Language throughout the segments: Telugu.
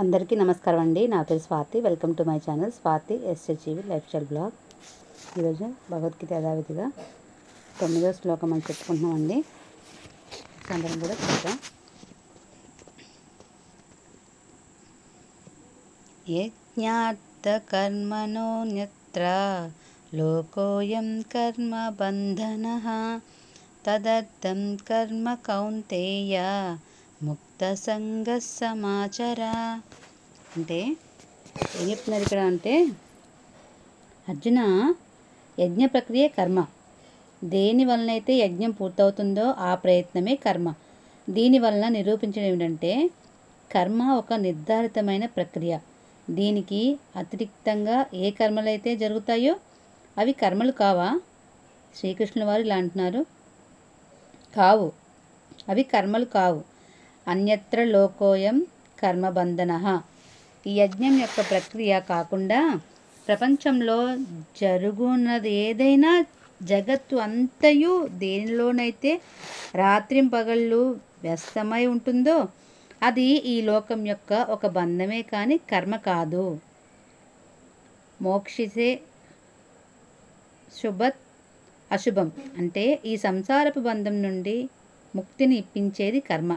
అందరికీ నమస్కారం అండి. నా పేరు Swathi. Welcome to my channel Swathi S H E V life style blog. ఈరోజు భగవద్గీత యథావిధిగా 9వ శ్లోకం అని చెప్పుకుంటున్నామండి. అందరం కూడా చూద్దాం. యజ్ఞార్థ కర్మణోన్యత్ర లోకోయం కర్మ బంధనః తదర్థం కర్మ కౌంతేయ ముక్త సంగ సమాచర. అంటే ఏం చెప్తున్నారు ఇక్కడ అంటే, అర్జున, యజ్ఞ ప్రక్రియ కర్మ. దేని వలనైతే యజ్ఞం పూర్తవుతుందో ఆ ప్రయత్నమే కర్మ. దీనివలన నిరూపించడం ఏమిటంటే, కర్మ ఒక నిర్ధారితమైన ప్రక్రియ. దీనికి అతిరిక్తంగా ఏ కర్మలైతే జరుగుతాయో అవి కర్మలు కావా? శ్రీకృష్ణుల వారు ఇలా అంటున్నారు, కావు, అవి కర్మలు కావు. అన్యత్ర లోకోయం కర్మబంధనః. ఈ యజ్ఞం యొక్క ప్రక్రియ కాకుండా ప్రపంచంలో జరుగున్నది ఏదైనా, జగత్తు అంతయు దేనిలోనైతే రాత్రింపగళ్ళు వ్యస్తమై ఉంటుందో అది ఈ లోకం యొక్క ఒక బంధమే కానీ కర్మ కాదు. మోక్షిసే శుభత్ అశుభం. అంటే ఈ సంసారపు బంధం నుండి ముక్తిని ఇప్పించేది కర్మ.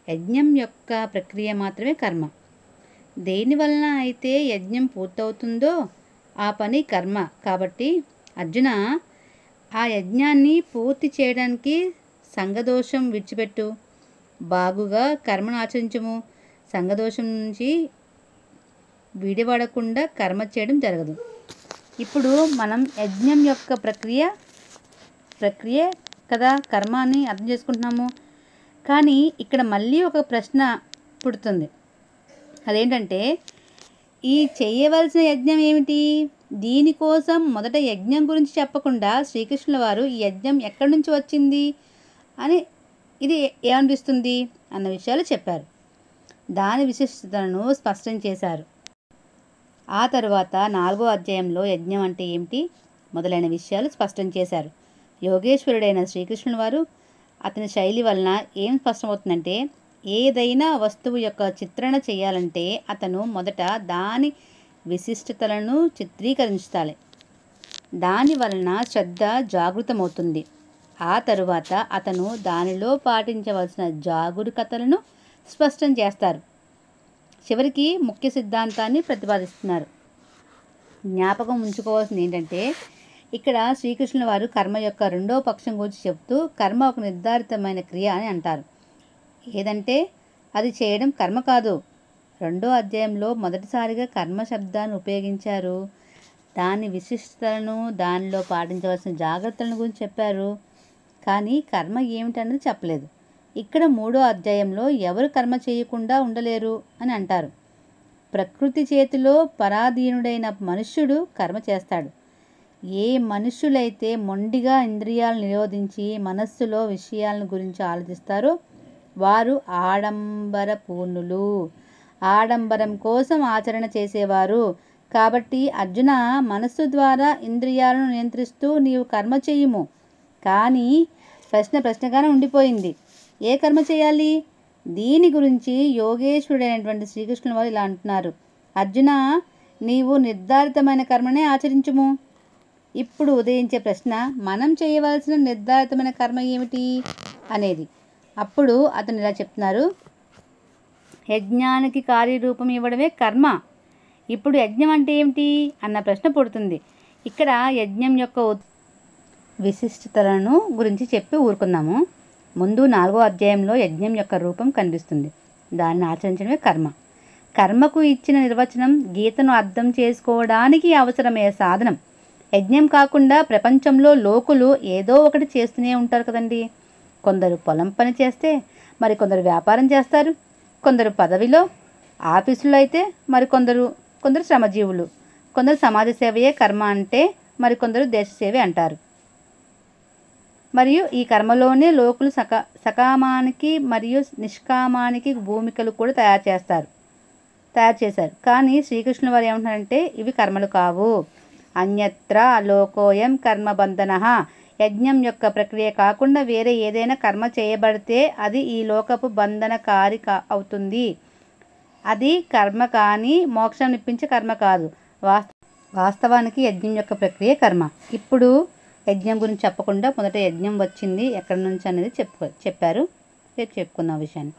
యజ్ఞం యొక్క ప్రక్రియ మాత్రమే కర్మ. దేని వలన అయితే యజ్ఞం పూర్తవుతుందో ఆ పని కర్మ. కాబట్టి అర్జున, ఆ యజ్ఞాన్ని పూర్తి చేయడానికి సంగదోషం విడిచిపెట్టు, బాగుగా కర్మను ఆచరించము. సంగదోషం నుంచి విడిపడకుండా కర్మ చేయడం జరగదు. ఇప్పుడు మనం యజ్ఞం యొక్క ప్రక్రియ కదా కర్మ అని అర్థం చేసుకుంటున్నాము. కానీ ఇక్కడ మళ్ళీ ఒక ప్రశ్న పుడుతుంది. అదేంటంటే, ఈ చేయవలసిన యజ్ఞం ఏమిటి? దీనికోసం మొదట యజ్ఞం గురించి చెప్పకుండా శ్రీకృష్ణుల వారు ఈ యజ్ఞం ఎక్కడి నుంచి వచ్చింది అని, ఇది ఏమనిపిస్తుంది అన్న విషయాలు చెప్పారు. దాని విశిష్టతను స్పష్టం చేశారు. ఆ తరువాత 4వ అధ్యాయంలో యజ్ఞం అంటే ఏమిటి మొదలైన విషయాలు స్పష్టం చేశారు. యోగేశ్వరుడైన శ్రీకృష్ణుల వారు అతని శైలి వలన ఏం స్పష్టమవుతుందంటే, ఏదైనా వస్తువు యొక్క చిత్రణ చేయాలంటే అతను మొదట దాని విశిష్టతలను చిత్రీకరించాలి. దాని వలన శ్రద్ధ జాగృతమవుతుంది. ఆ తరువాత అతను దానిలో పాటించవలసిన జాగరూకతలను స్పష్టం చేస్తారు. చివరికి ముఖ్య సిద్ధాంతాన్ని ప్రతిపాదిస్తున్నారు. జ్ఞాపకం ఉంచుకోవాల్సింది ఏంటంటే, ఇక్కడ శ్రీకృష్ణుల వారు కర్మ యొక్క రెండవ పక్షం గురించి చెప్తూ కర్మ ఒక నిర్ధారితమైన క్రియ అని అంటారు. ఏదంటే అది చేయడం కర్మ కాదు. 2వ అధ్యాయంలో మొదటిసారిగా కర్మ శబ్దాన్ని ఉపయోగించారు. దాని విశిష్టతలను, దానిలో పాటించవలసిన జాగ్రత్తలను గురించి చెప్పారు. కానీ కర్మ ఏమిటన్నది చెప్పలేదు. ఇక్కడ 3వ అధ్యాయంలో ఎవరు కర్మ చేయకుండా ఉండలేరు అని అంటారు. ప్రకృతి చేతిలో పరాధీనుడైన మనుష్యుడు కర్మ చేస్తాడు. ఏ మనుష్యులైతే మొండిగా ఇంద్రియాలను నిరోధించి మనస్సులో విషయాలను గురించి ఆలోచిస్తారో వారు ఆడంబర పూర్ణులు, ఆడంబరం కోసం ఆచరణ చేసేవారు. కాబట్టి అర్జున, మనస్సు ద్వారా ఇంద్రియాలను నియంత్రిస్తూ నీవు కర్మ చేయుము. కానీ ప్రశ్నగానే ఉండిపోయింది. ఏ కర్మ చేయాలి? దీని గురించి యోగేశ్వరుడైనటువంటి శ్రీకృష్ణుల వారు ఇలా అంటున్నారు, అర్జున, నీవు నిర్ధారితమైన కర్మనే ఆచరించుము. ఇప్పుడు ఉదయించే ప్రశ్న, మనం చేయవలసిన నిర్ధారితమైన కర్మ ఏమిటి అనేది. అప్పుడు అతను ఇలా చెప్తున్నారు, యజ్ఞానికి కార్యరూపం ఇవ్వడమే కర్మ. ఇప్పుడు యజ్ఞం అంటే ఏమిటి అన్న ప్రశ్న పుడుతుంది. ఇక్కడ యజ్ఞం యొక్క విశిష్టతలను గురించి చెప్పి ఊరుకుందాము. ముందు 4వ అధ్యాయంలో యజ్ఞం యొక్క రూపం కనిపిస్తుంది. దాన్ని ఆచరించడమే కర్మ. కర్మకు ఇచ్చిన నిర్వచనం గీతను అర్థం చేసుకోవడానికి అవసరమయ్యే సాధనం. యజ్ఞం కాకుండా ప్రపంచంలో లోకులు ఏదో ఒకటి చేస్తూనే ఉంటారు కదండి. కొందరు పొలం పని చేస్తే మరికొందరు వ్యాపారం చేస్తారు. కొందరు పదవిలో, ఆఫీసులో అయితే కొందరు శ్రమజీవులు. కొందరు సమాజ సేవయే కర్మ అంటే మరికొందరు దేశ సేవే అంటారు. మరియు ఈ కర్మలోనే లోకులు సకామానికి మరియు నిష్కామానికి భూమికలు కూడా తయారు చేశారు. కానీ శ్రీకృష్ణుల వారు ఏమంటున్నారంటే, ఇవి కర్మలు కావు. అన్యత్ర లోకోయం కర్మబంధనః. యజ్ఞం యొక్క ప్రక్రియ కాకుండా వేరే ఏదైనా కర్మ చేయబడితే అది ఈ లోకపు బంధనకారి అవుతుంది. అది కర్మ కానీ మోక్షం ఇప్పించే కర్మ కాదు. వాస్తవానికి యజ్ఞం యొక్క ప్రక్రియ కర్మ. ఇప్పుడు యజ్ఞం గురించి చెప్పకుండా మొదట యజ్ఞం వచ్చింది ఎక్కడి నుంచి అనేది చెప్పారు. రేపు చెప్పుకుందాం విషయాన్ని.